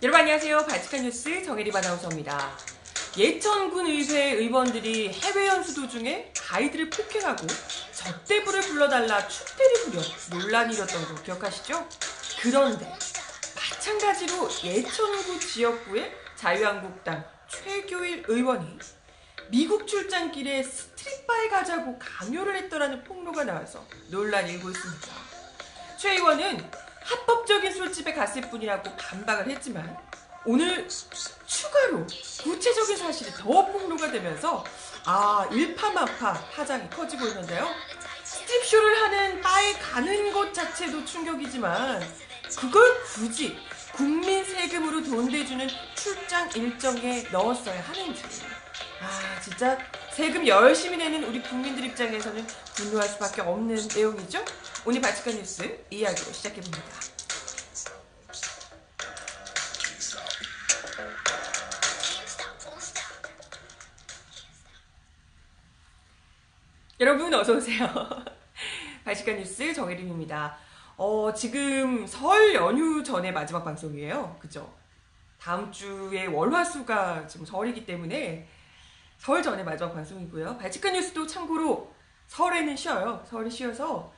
여러분 안녕하세요. 발칙한 뉴스 정혜림 아나운서입니다. 예천군 의회 의원들이 해외 연수 도중에 가이드를 폭행하고 접대부를 불러달라 축대를 부려 논란이 일었던 거 기억하시죠? 그런데 마찬가지로 예천구 지역구의 자유한국당 최교일 의원이 미국 출장길에 스트릿바에 가자고 강요를 했더라는 폭로가 나와서 논란이 일고 있습니다. 최 의원은 합법적인 술집에 갔을 뿐이라고 반박을 했지만 오늘 추가로 구체적인 사실이 더 폭로가 되면서 일파만파 파장이 커지고 있는데요. 스트립쇼를 하는 바에 가는 것 자체도 충격이지만 그걸 굳이 국민 세금으로 돈 대주는 출장 일정에 넣었어야 하는지 진짜 세금 열심히 내는 우리 국민들 입장에서는 분노할 수밖에 없는 내용이죠. 오늘 발칙한 뉴스 이야기로 시작해봅니다. 여러분 어서오세요. 발칙한 뉴스 정혜림입니다. 지금 설 연휴 전에 마지막 방송이에요. 그죠? 다음 주에 월화수가 지금 설이기 때문에 설 전에 마지막 방송이고요. 발칙한 뉴스도 참고로 설에는 쉬어요. 설이 쉬어서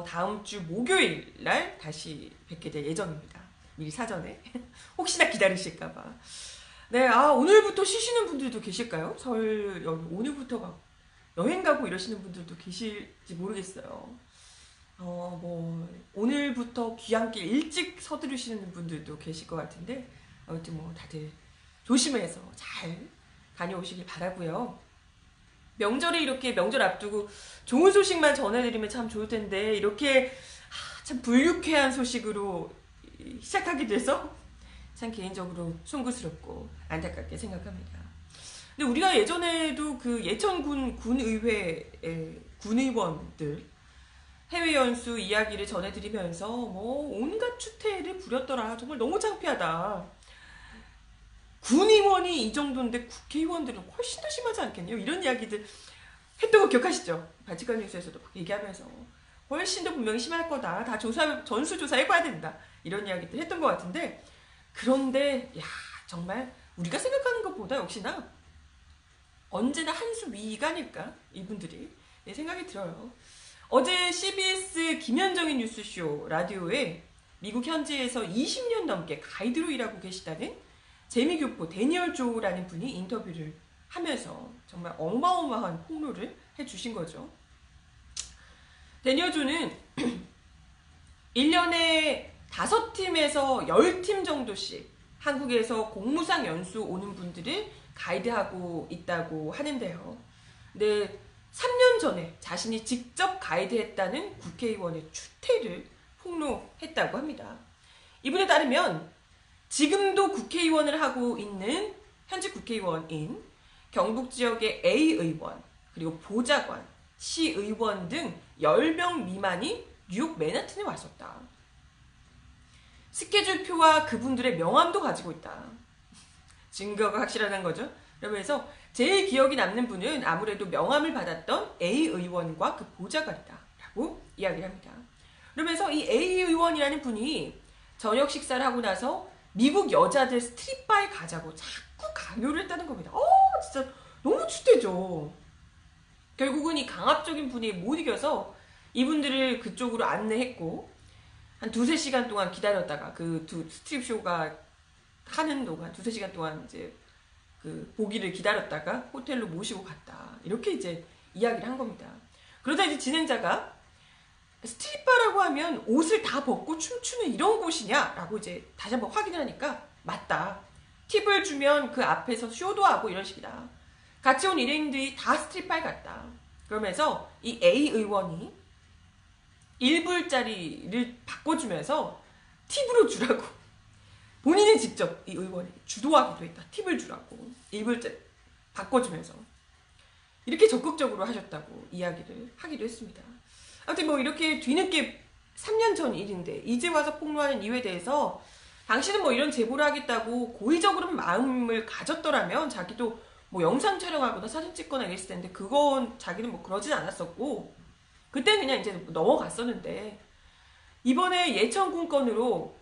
다음 주 목요일 날 다시 뵙게 될 예정입니다. 미리 사전에 혹시나 기다리실까봐. 네, 오늘부터 쉬시는 분들도 계실까요? 설 연휴 오늘부터 막 여행 가고 이러시는 분들도 계실지 모르겠어요. 오늘부터 귀향길 일찍 서두르시는 분들도 계실 것 같은데 아무튼 다들 조심해서 잘 다녀오시길 바라고요. 명절에 이렇게 명절 앞두고 좋은 소식만 전해드리면 참 좋을 텐데 이렇게 참 불유쾌한 소식으로 시작하게 돼서 참 개인적으로 송구스럽고 안타깝게 생각합니다. 근데 우리가 예전에도 그 예천군 군의회의 군의원들 해외 연수 이야기를 전해드리면서 온갖 추태를 부렸더라. 정말 너무 창피하다. 군의원이 이 정도인데 국회의원들은 훨씬 더 심하지 않겠네요. 이런 이야기들 했던 거 기억하시죠? 발칙한 뉴스에서도 얘기하면서 훨씬 더 분명히 심할 거다. 다 전수조사 해봐야 된다. 이런 이야기들 했던 것 같은데 그런데 정말 우리가 생각하는 것보다 역시나 언제나 한 수 위가 아닐까 이분들이 생각이 들어요. 어제 CBS 김현정의 뉴스쇼 라디오에 미국 현지에서 20년 넘게 가이드로 일하고 계시다는 재미교포 데니얼 조라는 분이 인터뷰를 하면서 정말 어마어마한 폭로를 해주신 거죠. 데니얼 조는 1년에 5팀에서 10팀 정도씩 한국에서 공무상 연수 오는 분들을 가이드하고 있다고 하는데요. 근데 3년 전에 자신이 직접 가이드했다는 국회의원의 추태를 폭로했다고 합니다. 이분에 따르면 지금도 국회의원을 하고 있는 현직 국회의원인 경북 지역의 A의원, 그리고 보좌관, 시의원 등 10명 미만이 뉴욕 맨하튼에 왔었다. 스케줄표와 그분들의 명함도 가지고 있다. 증거가 확실하다는 거죠. 그러면서 제일 기억이 남는 분은 아무래도 명함을 받았던 A의원과 그 보좌관이다 라고 이야기를 합니다. 그러면서 이 A의원이라는 분이 저녁 식사를 하고 나서 미국 여자들 스트릿바에 가자고 자꾸 강요를 했다는 겁니다. 진짜 너무 추태죠. 결국은 이 강압적인 분위기에 못 이겨서 이분들을 그쪽으로 안내했고 한 2-3시간 동안 기다렸다가 그 스트립쇼가 하는 동안 2-3시간 동안 이제 그 보기를 기다렸다가 호텔로 모시고 갔다. 이렇게 이제 이야기를 한 겁니다. 그러다 이제 진행자가 스트릿바라고 하면 옷을 다 벗고 춤추는 이런 곳이냐라고 이제 다시 한번 확인을 하니까 맞다. 팁을 주면 그 앞에서 쇼도 하고 이런 식이다. 같이 온 일행들이 다 스트릿바에 갔다. 그러면서 이 A 의원이 1불짜리를 바꿔주면서 팁으로 주라고 본인이 직접 이 의원이 주도하기도 했다. 팁을 주라고 1불짜리 바꿔주면서 이렇게 적극적으로 하셨다고 이야기를 하기도 했습니다. 아무튼 이렇게 뒤늦게 3년 전 일인데 이제 와서 폭로하는 이유에 대해서 당신은 이런 제보를 하겠다고 고의적으로 마음을 가졌더라면 자기도 영상 촬영하거나 사진 찍거나 이랬을 텐데 그건 자기는 그러진 않았었고 그때 그냥 이제 넘어갔었는데 이번에 예천군 건으로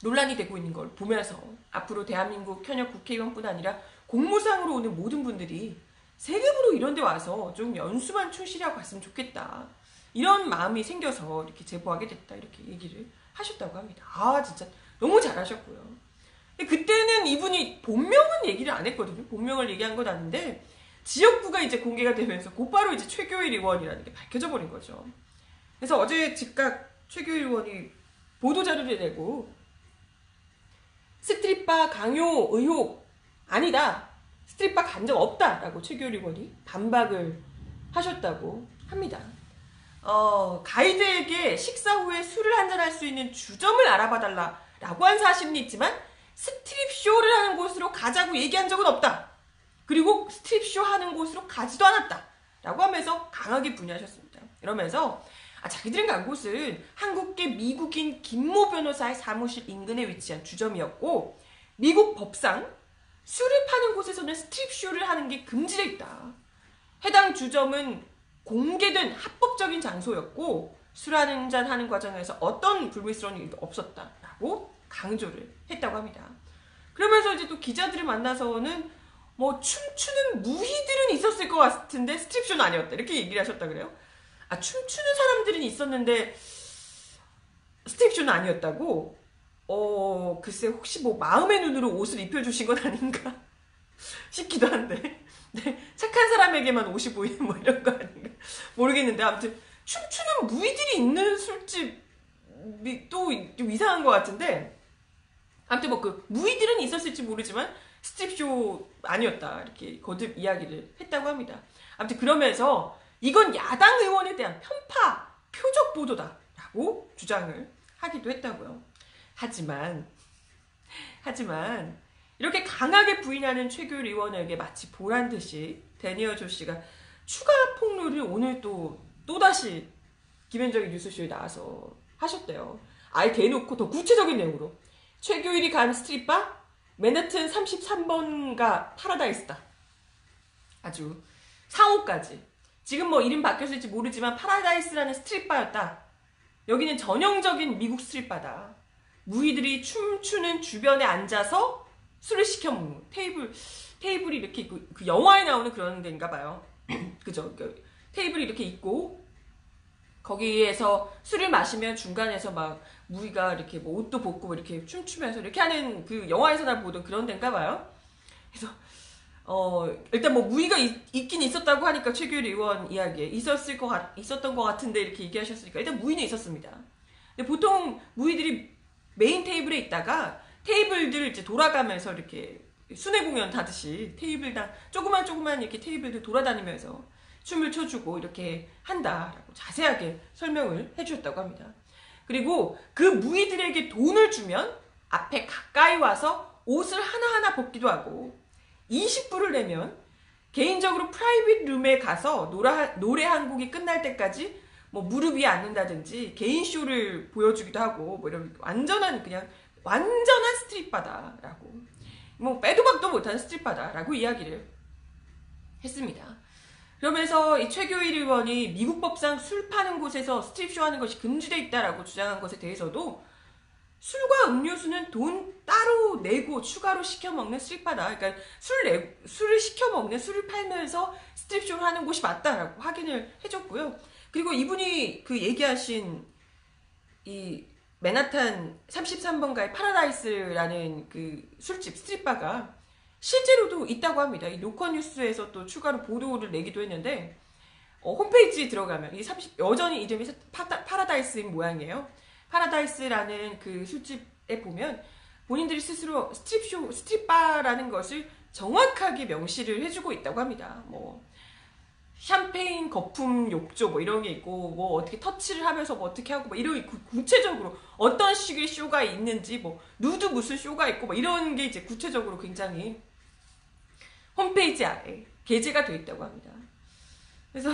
논란이 되고 있는 걸 보면서 앞으로 대한민국 현역 국회의원뿐 아니라 공무상으로 오는 모든 분들이 세금으로 이런 데 와서 좀 연수만 충실하고 갔으면 좋겠다. 이런 마음이 생겨서 이렇게 제보하게 됐다. 이렇게 얘기를 하셨다고 합니다. 아, 진짜 너무 잘하셨고요. 근데 그때는 이분이 본명은 얘기를 안 했거든요. 본명을 얘기한 건 아닌데 지역구가 이제 공개가 되면서 곧바로 이제 최교일 의원이라는 게 밝혀져 버린 거죠. 그래서 어제 즉각 최교일 의원이 보도자료를 내고 스트릿바 강요 의혹 아니다. 스트릿바 간 적 없다라고 최교일 의원이 반박을 하셨다고 합니다. 가이드에게 식사 후에 술을 한잔할 수 있는 주점을 알아봐달라라고 한 사실은 있지만 스트립쇼를 하는 곳으로 가자고 얘기한 적은 없다. 그리고 스트립쇼 하는 곳으로 가지도 않았다. 라고 하면서 강하게 분야하셨습니다. 이러면서 자기들이 간 곳은 한국계 미국인 김모 변호사의 사무실 인근에 위치한 주점이었고 미국 법상 술을 파는 곳에서는 스트립쇼를 하는 게 금지되어 있다. 해당 주점은 공개된 합법적인 장소였고 술 한잔 하는 과정에서 어떤 불미스러운 일도 없었다라고 강조를 했다고 합니다. 그러면서 이제 또 기자들을 만나서는 뭐 춤추는 무희들은 있었을 것 같은데 스트립쇼는 아니었다 이렇게 얘기를 하셨다 그래요. 춤추는 사람들은 있었는데 스트립쇼는 아니었다고? 글쎄 혹시 뭐 마음의 눈으로 옷을 입혀주신 건 아닌가 싶기도 한데 네, 착한 사람에게만 옷이 보이는 뭐 이런 거 아닌가 모르겠는데 아무튼 춤추는 무희들이 있는 술집이 또 좀 이상한 것 같은데 아무튼 뭐 그 무희들은 있었을지 모르지만 스트립쇼 아니었다 이렇게 거듭 이야기를 했다고 합니다. 아무튼 그러면서 이건 야당 의원에 대한 편파, 표적 보도다라고 주장을 하기도 했다고요. 하지만 이렇게 강하게 부인하는 최교일 의원에게 마치 보란듯이 데니얼 조 씨가 추가 폭로를 오늘 또다시 김현정의 뉴스쇼에 나와서 하셨대요. 아예 대놓고 더 구체적인 내용으로 최교일이 간 스트릿바 맨해튼 33번가 파라다이스다. 아주 상호까지. 지금 뭐 이름 바뀌었을지 모르지만 파라다이스라는 스트릿바였다. 여기는 전형적인 미국 스트릿바다. 무희들이 춤추는 주변에 앉아서 술을 시켜 먹는 테이블이 이렇게 있고 그 영화에 나오는 그런 데인가 봐요. 그죠? 테이블이 이렇게 있고 거기에서 술을 마시면 중간에서 막 무희가 이렇게 뭐 옷도 벗고 이렇게 춤추면서 이렇게 하는 그 영화에서나 보던 그런 데인가 봐요. 그래서 일단 뭐 무희가 있긴 있었다고 하니까 최교일 의원 이야기에 있었던 것 같은데 이렇게 얘기하셨으니까 일단 무희는 있었습니다. 근데 보통 무희들이 메인 테이블에 있다가 테이블들 이제 돌아가면서 이렇게 순회 공연 하듯이 테이블당 조그만 이렇게 테이블들 돌아다니면서 춤을 춰주고 이렇게 한다라고 자세하게 설명을 해주셨다고 합니다. 그리고 그 무희들에게 돈을 주면 앞에 가까이 와서 옷을 하나하나 벗기도 하고 20불을 내면 개인적으로 프라이빗 룸에 가서 노래 한 곡이 끝날 때까지 뭐 무릎 위에 앉는다든지 개인 쇼를 보여주기도 하고 뭐 이런 완전한 스트릿바다라고 뭐 빼도 박도 못하는 스트릿바다라고 이야기를 했습니다. 그러면서 이 최교일 의원이 미국 법상 술 파는 곳에서 스트립쇼 하는 것이 금지되어 있다라고 주장한 것에 대해서도 술과 음료수는 돈 따로 내고 추가로 시켜 먹는 스트릿바다. 그러니까 술을 시켜 먹는 술을 팔면서 스트립쇼를 하는 곳이 맞다라고 확인을 해줬고요. 그리고 이분이 그 얘기하신 이 맨하탄 33번가의 파라다이스라는 그 술집 스트릿바가 실제로도 있다고 합니다. 이 노컷뉴스에서 또 추가로 보도를 내기도 했는데 홈페이지에 들어가면 여전히 이름이 파라다이스인 모양이에요. 파라다이스라는 그 술집에 보면 본인들이 스스로 스트릿바라는 것을 정확하게 명시를 해주고 있다고 합니다. 뭐 샴페인 거품 욕조 뭐 이런 게 있고 뭐 어떻게 터치를 하면서 뭐 어떻게 하고 뭐 이런 구체적으로 어떤 식의 쇼가 있는지 뭐 누드 무슨 쇼가 있고 뭐 이런 게 이제 구체적으로 굉장히 홈페이지 아래 게재가 되어 있다고 합니다. 그래서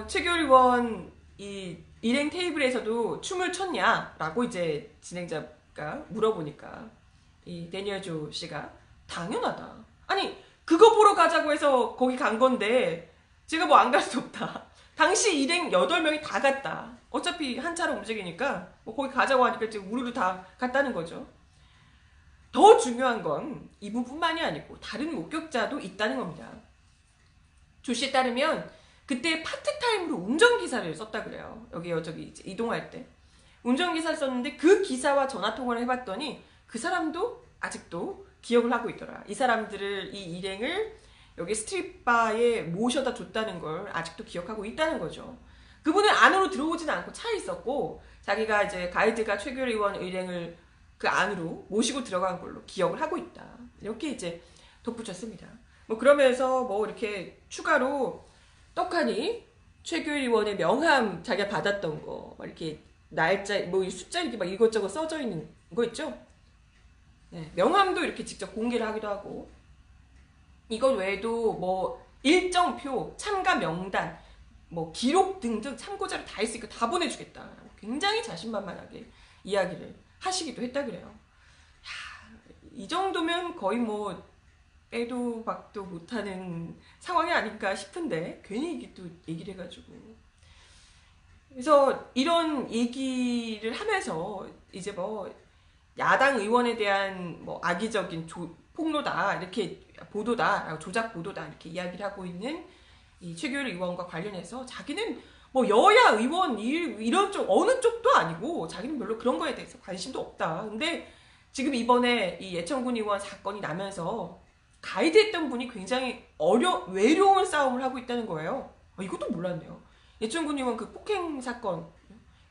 최교일 의원 이 일행 테이블에서도 춤을 췄냐라고 이제 진행자가 물어보니까 이 데니얼 조 씨가 당연하다. 아니 그거 보러 가자고 해서 거기 간 건데 제가 뭐 안 갈 수 없다. 당시 일행 8명이 다 갔다. 어차피 한 차로 움직이니까 뭐 거기 가자고 하니까 이제 우르르 다 갔다는 거죠. 더 중요한 건 이분뿐만이 아니고 다른 목격자도 있다는 겁니다. 조 씨에 따르면 그때 파트타임으로 운전기사를 썼다 그래요. 여기 이제 이동할 때. 운전기사를 썼는데 그 기사와 전화통화를 해봤더니 그 사람도 아직도 기억을 하고 있더라. 이 사람들을, 이 일행을 여기 스트릿바에 모셔다 줬다는 걸 아직도 기억하고 있다는 거죠. 그분은 안으로 들어오진 않고 차에 있었고 자기가 이제 가이드가 최규일 의원 일행을 그 안으로 모시고 들어간 걸로 기억을 하고 있다. 이렇게 이제 덧붙였습니다. 뭐 그러면서 뭐 이렇게 추가로 떡하니 최규일 의원의 명함 자기가 받았던 거 이렇게 날짜 뭐 숫자 이렇게 막 이것저것 써져 있는 거 있죠? 네, 명함도 이렇게 직접 공개를 하기도 하고 이것 외에도 뭐 일정표, 참가 명단, 뭐 기록 등등 참고자료 다 있으니까 다 보내주겠다. 굉장히 자신만만하게 이야기를 하시기도 했다 그래요. 야, 이 정도면 거의 뭐 빼도 박도 못하는 상황이 아닐까 싶은데 괜히 이게 또 얘기를 해가지고 그래서 이런 얘기를 하면서 이제 뭐 야당 의원에 대한 뭐 악의적인 폭로다 이렇게 보도다 조작 보도다 이렇게 이야기를 하고 있는 이 최규일 의원과 관련해서 자기는 뭐 여야 의원 이런 쪽 어느 쪽도 아니고 자기는 별로 그런 거에 대해서 관심도 없다. 근데 지금 이번에 이 예천군 의원 사건이 나면서 가이드했던 분이 굉장히 외로운 싸움을 하고 있다는 거예요. 이것도 몰랐네요. 예천군 의원 그 폭행 사건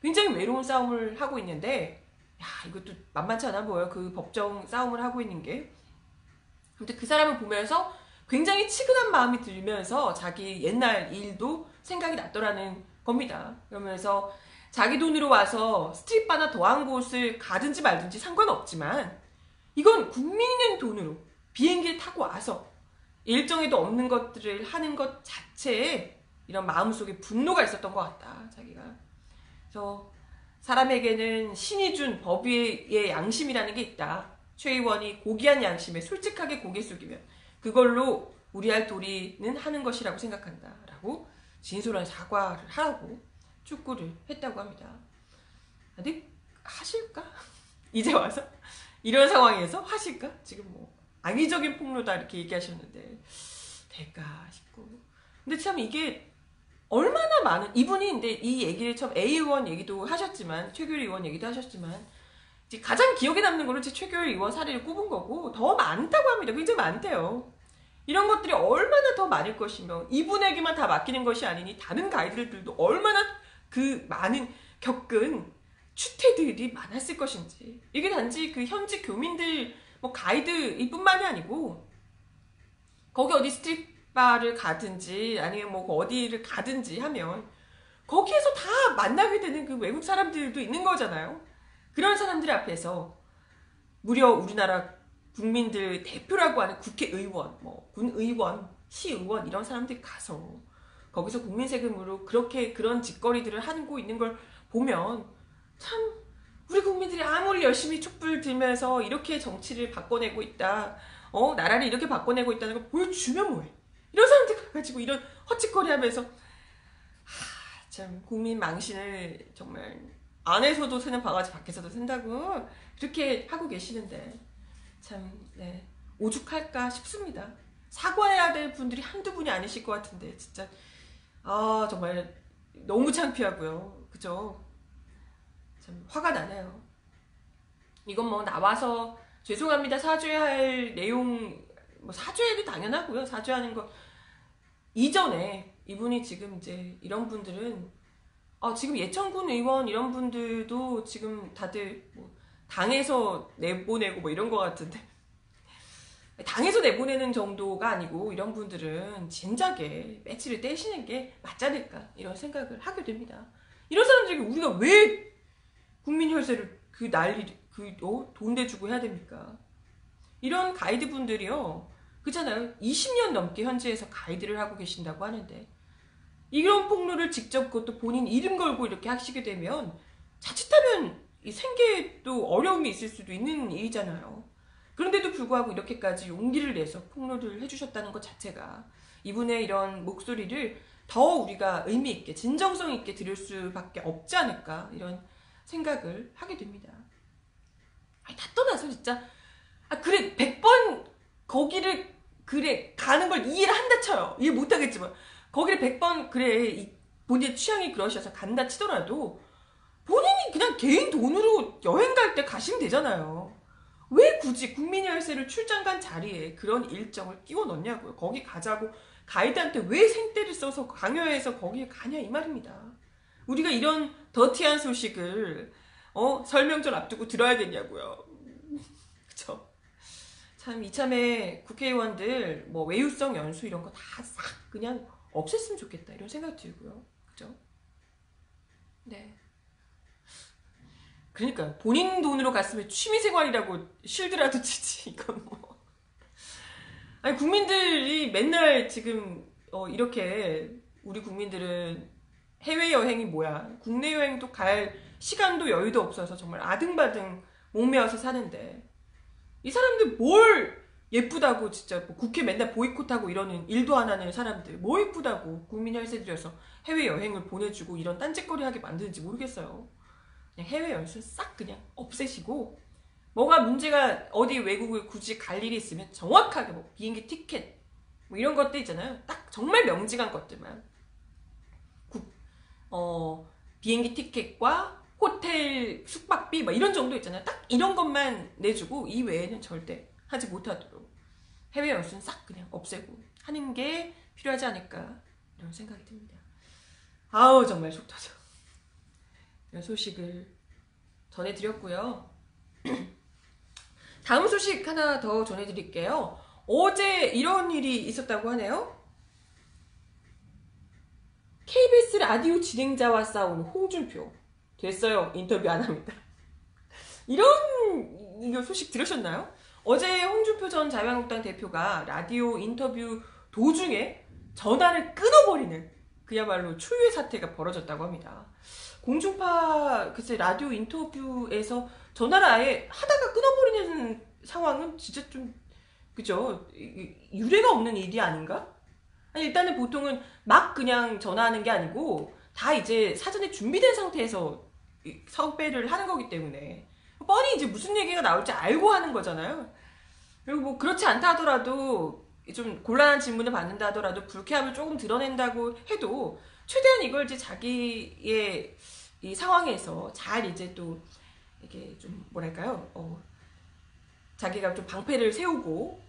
굉장히 외로운 싸움을 하고 있는데 야 이것도 만만치 않아 보여요. 그 법정 싸움을 하고 있는 게. 근데 그 사람을 보면서 굉장히 치근한 마음이 들면서 자기 옛날 일도 생각이 났더라는 겁니다. 그러면서 자기 돈으로 와서 스트릿바나 더한 곳을 가든지 말든지 상관없지만 이건 국민의 돈으로 비행기를 타고 와서 일정에도 없는 것들을 하는 것 자체에 이런 마음속에 분노가 있었던 것 같다. 자기가. 그래서 사람에게는 신이 준 법위의 양심이라는 게 있다. 최 의원이 고귀한 양심에 솔직하게 고개 숙이면 그걸로 우리할 도리는 하는 것이라고 생각한다. 라고 진솔한 사과를 하라고 축구를 했다고 합니다. 근데 하실까? 이제 와서? 이런 상황에서 하실까? 지금 뭐 악의적인 폭로다 이렇게 얘기하셨는데 될까 싶고 근데 참 이게 얼마나 많은 이분이 근데 이 얘기를 처음 A 의원 얘기도 하셨지만 최규일 의원 얘기도 하셨지만 가장 기억에 남는 거는 제 최규일 의원 사례를 꼽은 거고 더 많다고 합니다. 굉장히 많대요. 이런 것들이 얼마나 더 많을 것이며 이분에게만 다 맡기는 것이 아니니 다른 가이드들도 얼마나 그 많은 겪은 추태들이 많았을 것인지 이게 단지 그 현지 교민들 뭐 가이드일 뿐만이 아니고 거기 어디 스트릿바를 가든지 아니면 뭐 어디를 가든지 하면 거기에서 다 만나게 되는 그 외국 사람들도 있는 거잖아요. 그런 사람들 앞에서 무려 우리나라 국민들 대표라고 하는 국회의원, 뭐 군의원, 시의원 이런 사람들이 가서 거기서 국민 세금으로 그렇게 그런 짓거리들을 하고 있는 걸 보면 참 우리 국민들이 아무리 열심히 촛불 들면서 이렇게 정치를 바꿔내고 있다. 나라를 이렇게 바꿔내고 있다는 걸 보여주면 뭐해. 이런 사람들 가가지고 이런 헛짓거리 하면서 참 국민 망신을 정말 안에서도 새는 바가지 밖에서도 샌다고 그렇게 하고 계시는데 참 네, 오죽할까 싶습니다. 사과해야 될 분들이 한두 분이 아니실 것 같은데 진짜 정말 너무 창피하고요. 그죠? 참 화가 나네요. 이건 뭐 나와서 죄송합니다 사죄해야 할 내용 뭐 사죄도 당연하고요. 사죄하는 거 이전에 이분이 지금 이제 이런 분들은 지금 예천군 의원 이런 분들도 지금 다들 뭐 당에서 내보내고 뭐 이런 거 같은데 당에서 내보내는 정도가 아니고 이런 분들은 진작에 배치를 떼시는 게 맞지 않을까 이런 생각을 하게 됩니다. 이런 사람들에게 우리가 왜 국민 혈세를 돈 대주고 해야 됩니까? 이런 가이드 분들이요 그렇잖아요. 20년 넘게 현지에서 가이드를 하고 계신다고 하는데 이런 폭로를 직접 그것도 본인 이름 걸고 이렇게 하시게 되면 자칫하면 이 생계에도 어려움이 있을 수도 있는 일이잖아요. 그런데도 불구하고 이렇게까지 용기를 내서 폭로를 해주셨다는 것 자체가 이분의 이런 목소리를 더 우리가 의미 있게 진정성 있게 들을 수밖에 없지 않을까 이런 생각을 하게 됩니다. 아니, 다 떠나서 진짜 그래 100번 거기를 그래 가는 걸 이해를 한다 쳐요. 이해 못하겠지만 거기를 100번 그래 본인의 취향이 그러셔서 간다 치더라도 본인이 그냥 개인 돈으로 여행 갈 때 가시면 되잖아요. 왜 굳이 국민열세를 출장 간 자리에 그런 일정을 끼워 넣냐고요. 거기 가자고 가이드한테 왜 생떼를 써서 강요해서 거기에 가냐 이 말입니다. 우리가 이런 더티한 소식을 설명절 앞두고 들어야겠냐고요. 그쵸? 참 이참에 국회의원들 뭐 외유성 연수 이런 거 다 싹 그냥 없앴으면 좋겠다 이런 생각 들고요. 그죠? 네. 그러니까 본인 돈으로 갔으면 취미생활이라고 실드라도 치지 이건 뭐. 아니 국민들이 맨날 지금 이렇게 우리 국민들은 해외여행이 뭐야 국내 여행도 갈 시간도 여유도 없어서 정말 아등바등 목매어서 사는데 이 사람들 뭘 예쁘다고 진짜 뭐 국회 맨날 보이콧하고 이러는 일도 안 하는 사람들 뭐 예쁘다고 국민 혈세 들여서 해외여행을 보내주고 이런 딴짓거리 하게 만드는지 모르겠어요. 그냥 해외 연수 싹 그냥 없애시고 뭐가 문제가 어디 외국을 굳이 갈 일이 있으면 정확하게 뭐 비행기 티켓 뭐 이런 것들 있잖아요. 딱 정말 명징한 것들만 비행기 티켓과 호텔 숙박비 뭐 이런 정도 있잖아요. 딱 이런 것만 내주고 이 외에는 절대 하지 못하도록 해외 연수는 싹 그냥 없애고 하는 게 필요하지 않을까 이런 생각이 듭니다. 아우 정말 속 터져. 이런 소식을 전해드렸고요. 다음 소식 하나 더 전해드릴게요. 어제 이런 일이 있었다고 하네요. KBS 라디오 진행자와 싸운 홍준표. 됐어요. 인터뷰 안 합니다. 이런 소식 들으셨나요? 어제 홍준표 전 자유한국당 대표가 라디오 인터뷰 도중에 전화를 끊어버리는 그야말로 초유의 사태가 벌어졌다고 합니다. 공중파 글쎄 라디오 인터뷰에서 전화를 아예 하다가 끊어버리는 상황은 진짜 좀 그죠? 유례가 없는 일이 아닌가? 아니 일단은 보통은 막 그냥 전화하는 게 아니고 다 이제 사전에 준비된 상태에서 섭외를 하는 거기 때문에 뻔히 이제 무슨 얘기가 나올지 알고 하는 거잖아요. 그리고 뭐 그렇지 않다 하더라도 좀 곤란한 질문을 받는다 하더라도 불쾌함을 조금 드러낸다고 해도 최대한 이걸 이제 자기의 이 상황에서 잘 이제 또 이게 좀 뭐랄까요? 자기가 좀 방패를 세우고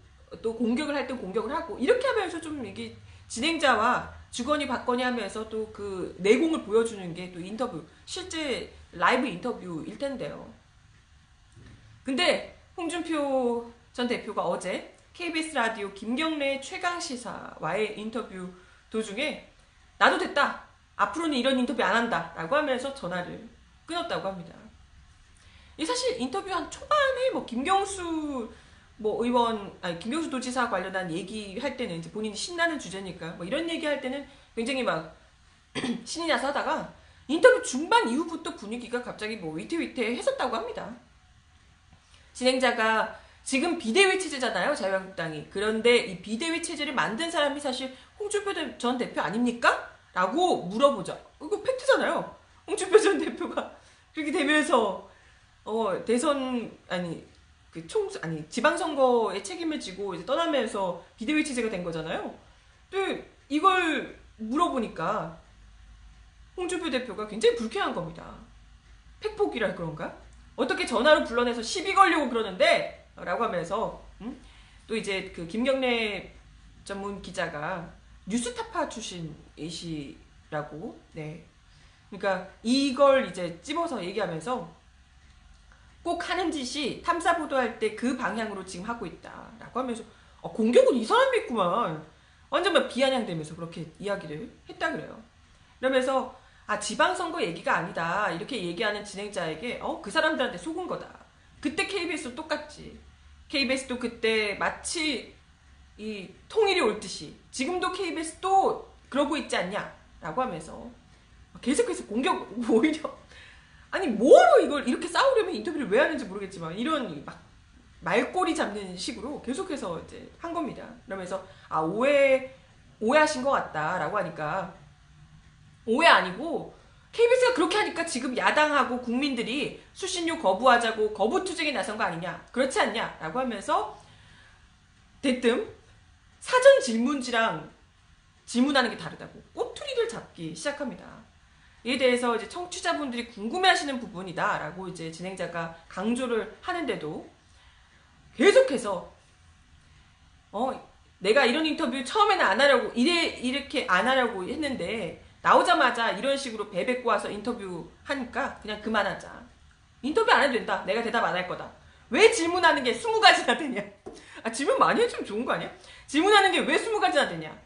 또 공격을 할 때 공격을 하고 이렇게 하면서 좀 이게 진행자와 주거니 받거니 하면서 또 그 내공을 보여주는 게 또 인터뷰 실제 라이브 인터뷰일 텐데요. 근데 홍준표 전 대표가 어제 KBS 라디오 김경래 최강시사와의 인터뷰 도중에 나도 됐다. 앞으로는 이런 인터뷰 안 한다. 라고 하면서 전화를 끊었다고 합니다. 이 사실 인터뷰 한 초반에 뭐 김경수 뭐 의원, 김경수 도지사 관련한 얘기할 때는 이제 본인이 신나는 주제니까 뭐 이런 얘기할 때는 굉장히 막 신이 나서 하다가 인터뷰 중반 이후부터 분위기가 갑자기 뭐 위태위태했었다고 합니다. 진행자가 지금 비대위 체제잖아요, 자유한국당이. 그런데 이 비대위 체제를 만든 사람이 사실 홍준표 전 대표 아닙니까? 라고 물어보죠. 이거 팩트잖아요. 홍준표 전 대표가 그렇게 되면서 대선 지방선거에 책임을 지고 이제 떠나면서 비대위 체제가 된 거잖아요. 근데 이걸 물어보니까 홍준표 대표가 굉장히 불쾌한 겁니다. 팩폭이라 그런가? 어떻게 전화로 불러내서 시비 걸려고 그러는데? 라고 하면서 또 이제 그 김경래 전문 기자가 뉴스타파 출신이시라고 네. 그러니까 이걸 이제 찝어서 얘기하면서 꼭 하는 짓이 탐사 보도할 때 그 방향으로 지금 하고 있다라고 하면서 공격은 이 사람이 있구만 완전 막 비아냥대면서 그렇게 이야기를 했다 그래요. 그러면서 지방선거 얘기가 아니다 이렇게 얘기하는 진행자에게 그 사람들한테 속은 거다. 그때 KBS도 똑같지. KBS도 그때 마치 이 통일이 올 듯이 지금도 KBS도 그러고 있지 않냐 라고 하면서 계속해서 공격 오히려 아니 뭐하러 이걸 이렇게 싸우려면 인터뷰를 왜 하는지 모르겠지만 이런 막 말꼬리 잡는 식으로 계속해서 이제 한 겁니다. 그러면서 오해하신 것 같다라고 하니까 오해 아니고 KBS가 그렇게 하니까 지금 야당하고 국민들이 수신료 거부하자고 거부투쟁에 나선 거 아니냐, 그렇지 않냐 라고 하면서 대뜸 사전 질문지랑 질문하는 게 다르다고 꼬투리를 잡기 시작합니다. 이에 대해서 이제 청취자분들이 궁금해하시는 부분이다 라고 이제 진행자가 강조를 하는데도 계속해서 내가 이런 인터뷰 처음에는 안 하려고 이렇게 안 하려고 했는데 나오자마자 이런 식으로 배뱉고 와서 인터뷰 하니까 그냥 그만하자. 인터뷰 안 해도 된다. 내가 대답 안 할 거다. 왜 질문하는 게 20가지나 되냐? 질문 많이 해주면 좋은 거 아니야? 질문하는 게 왜 20가지나 되냐?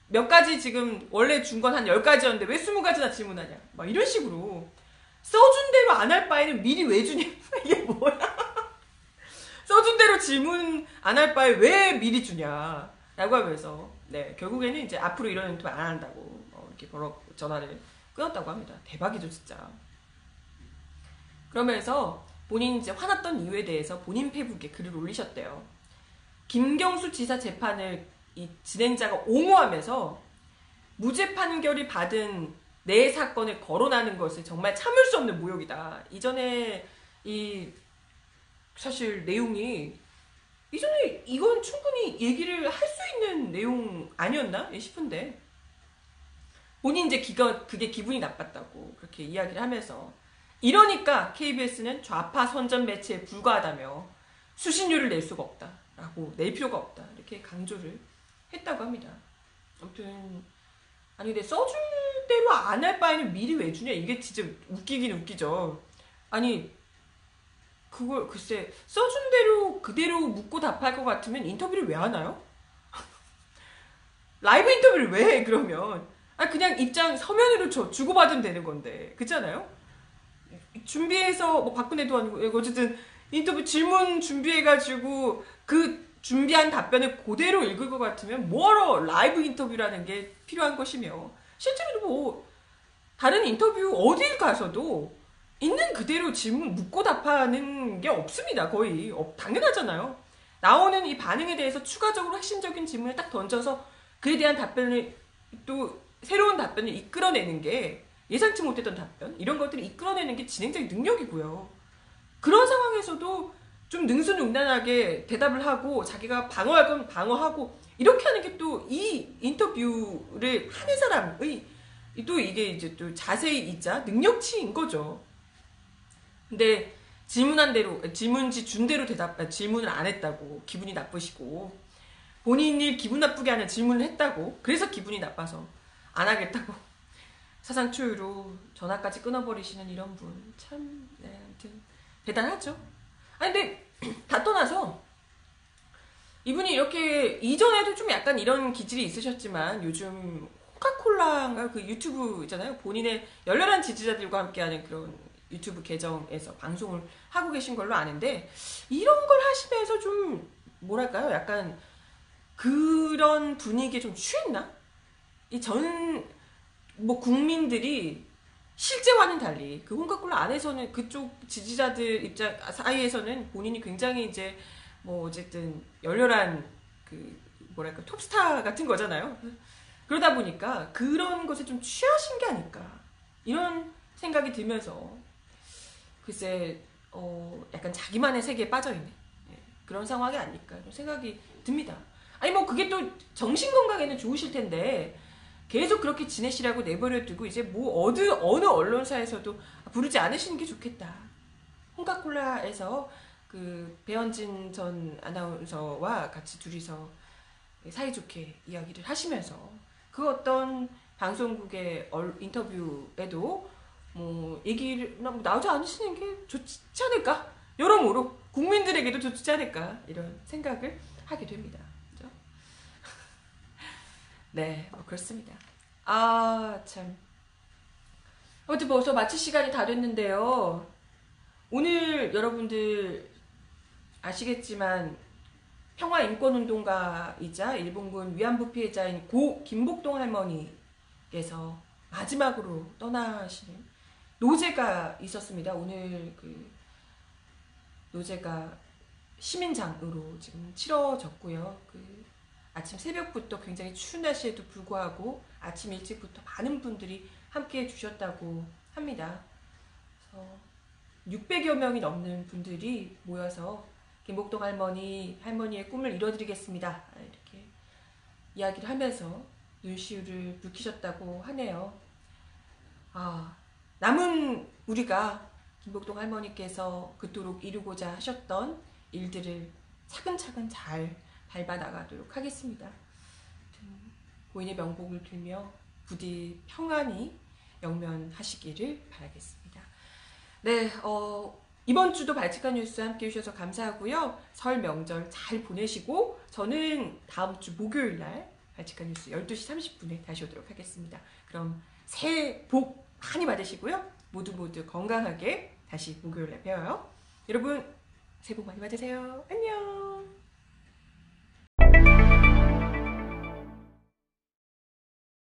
몇 가지 지금 원래 준 건 한 10가지였는데 왜 20가지나 질문하냐? 막 이런 식으로 써준 대로 안 할 바에는 미리 왜 주냐? 이게 뭐야? 써준 대로 질문 안 할 바에 왜 미리 주냐? 라고 하면서 네, 결국에는 이제 앞으로 이런 인터뷰 안 한다고 이렇게 전화를 끊었다고 합니다. 대박이죠, 진짜. 그러면서 본인이 이제 화났던 이유에 대해서 본인 페이북에 글을 올리셨대요. 김경수 지사 재판을 이 진행자가 옹호하면서 무죄 판결이 받은 내 사건을 거론하는 것을 정말 참을 수 없는 모욕이다. 이전에 사실 내용이 이전에 이건 충분히 얘기를 할 수 있는 내용 아니었나 싶은데 본인 이제 그게 기분이 나빴다고 그렇게 이야기를 하면서 이러니까 KBS는 좌파 선전 매체에 불과하다며 수신료를 낼 수가 없다라고 낼 필요가 없다 이렇게 강조를 했다고 합니다. 아무튼 아니 근데 써줄 대로 안 할 바에는 미리 왜 주냐 이게 진짜 웃기긴 웃기죠. 아니 그걸 글쎄 써준 대로 그대로 묻고 답할 것 같으면 인터뷰를 왜 하나요? 라이브 인터뷰를 왜 해 그러면? 그냥 입장 서면으로 주고받으면 되는 건데 그렇잖아요? 준비해서 뭐 박근혜도 아니고 어쨌든 인터뷰 질문 준비해가지고 그 준비한 답변을 그대로 읽을 것 같으면 뭐하러 라이브 인터뷰라는 게 필요한 것이며 실제로 뭐 다른 인터뷰 어딜 가서도 있는 그대로 질문 묻고 답하는 게 없습니다. 거의 당연하잖아요. 나오는 이 반응에 대해서 추가적으로 핵심적인 질문을 딱 던져서 그에 대한 답변을 또 새로운 답변을 이끌어내는 게 예상치 못했던 답변 이런 것들을 이끌어내는 게 진행자의 능력이고요. 그런 상황에서도 좀 능수능란하게 대답을 하고 자기가 방어할 건 방어하고 이렇게 하는 게 또 이 인터뷰를 하는 사람의 또 이게 이제 또 자세이자 능력치인 거죠. 근데 질문한 대로 질문지 준 대로 질문을 안 했다고 기분이 나쁘시고 본인이 기분 나쁘게 하는 질문을 했다고 그래서 기분이 나빠서 안 하겠다고 사상 초유로 전화까지 끊어버리시는 이런 분 참 네, 아무튼 대단하죠. 근데 다 떠나서 이분이 이렇게 이전에도 좀 약간 이런 기질이 있으셨지만 요즘 코카콜라가 그 유튜브 있잖아요. 본인의 열렬한 지지자들과 함께하는 그런 유튜브 계정에서 방송을 하고 계신 걸로 아는데 이런 걸 하시면서 좀 뭐랄까요? 약간 그런 분위기에 좀 취했나? 뭐 국민들이 실제와는 달리 그 코카콜라 안에서는 그쪽 지지자들 입장 사이에서는 본인이 굉장히 이제 뭐 어쨌든 열렬한 그 뭐랄까 톱스타 같은 거잖아요. 그러다 보니까 그런 것에 좀 취하신 게 아닐까 이런 생각이 들면서 글쎄 약간 자기만의 세계에 빠져있는 그런 상황이 아닐까 이런 생각이 듭니다. 뭐 그게 또 정신건강에는 좋으실 텐데 계속 그렇게 지내시라고 내버려 두고 이제 뭐 어느 언론사에서도 부르지 않으시는 게 좋겠다. 홍카콜라에서 그 배현진 전 아나운서와 같이 둘이서 사이좋게 이야기를 하시면서 그 어떤 방송국의 인터뷰에도 뭐 얘기를 나오지 않으시는 게 좋지 않을까? 여러모로 국민들에게도 좋지 않을까? 이런 생각을 하게 됩니다. 그죠? 네, 뭐 그렇습니다. 참. 아무튼 벌써 마칠 시간이 다 됐는데요. 오늘 여러분들 아시겠지만 평화인권운동가이자 일본군 위안부 피해자인 고 김복동 할머니께서 마지막으로 떠나시는 노제가 있었습니다. 오늘 그 노제가 시민장으로 지금 치러졌고요. 그 아침 새벽부터 굉장히 추운 날씨에도 불구하고 아침 일찍부터 많은 분들이 함께 해주셨다고 합니다. 600여 명이 넘는 분들이 모여서 김복동 할머니의 꿈을 이뤄드리겠습니다. 이렇게 이야기를 하면서 눈시울을 붉히셨다고 하네요. 남은 우리가 김복동 할머니께서 그토록 이루고자 하셨던 일들을 차근차근 잘 밟아나가도록 하겠습니다. 고인의 명복을 빌며 부디 평안히 영면하시기를 바라겠습니다. 네, 이번 주도 발칙한 뉴스 함께 해주셔서 감사하고요. 설 명절 잘 보내시고 저는 다음 주 목요일 날 발칙한 뉴스 12시 30분에 다시 오도록 하겠습니다. 그럼 새해 복 많이 받으시고요. 모두 건강하게 다시 목요일 날 뵈어요. 여러분 새해 복 많이 받으세요. 안녕.